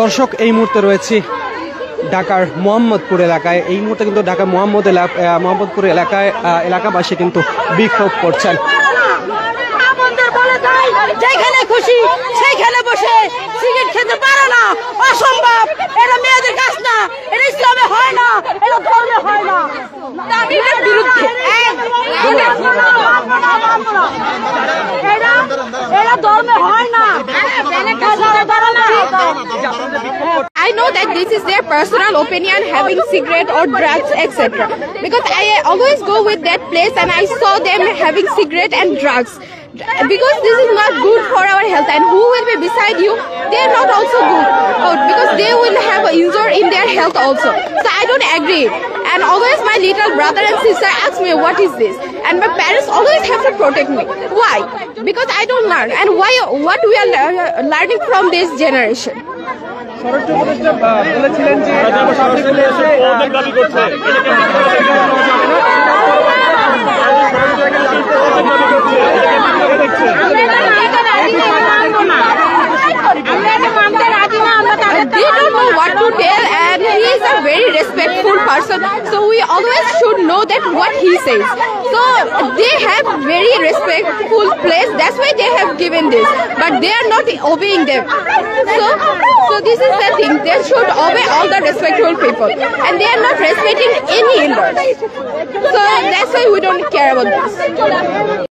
দর্শক এই মুহূর্তে রয়েছে ঢাকার মোহাম্মদপুর এলাকায়। এই মুহূর্তে কিন্তু ঢাকা মোহাম্মদপুর এলাকায় এলাকাবাসী কিন্তু বিক্ষোভ করছেন। যেখানে খুশি সেইখানে বসে সিগারেট খেতে পারে না, অসম্ভব। এটা মেয়েদের কাজ না, এটা ইসলামে হয় না, এটা ধর্মে হয় না। এটার বিরুদ্ধে এটা ধর্মে হয় না। I know that this is their personal opinion, having cigarette or drugs, etc. Because I always go with that place and I saw them having cigarette and drugs. Because this is not good for our health, and who will be beside you, they are not also good, because they will have an injury in their health also. So I don't agree. And always my little brother and sister ask me, what is this? And my parents always have to protect me. Why? Because I don't learn. And why? What we are learning from this generation? স্বরাষ্ট্র উপদেষ্টা বলেছিলেন যে they don't know what to tell, and he is a very respectful person, so we always should know that what he says. So they have very respectful place, that's why they have given this, but they are not obeying them. So this is the thing, they should obey all the respectful people, and they are not respecting any elders. So that's why we don't care about this.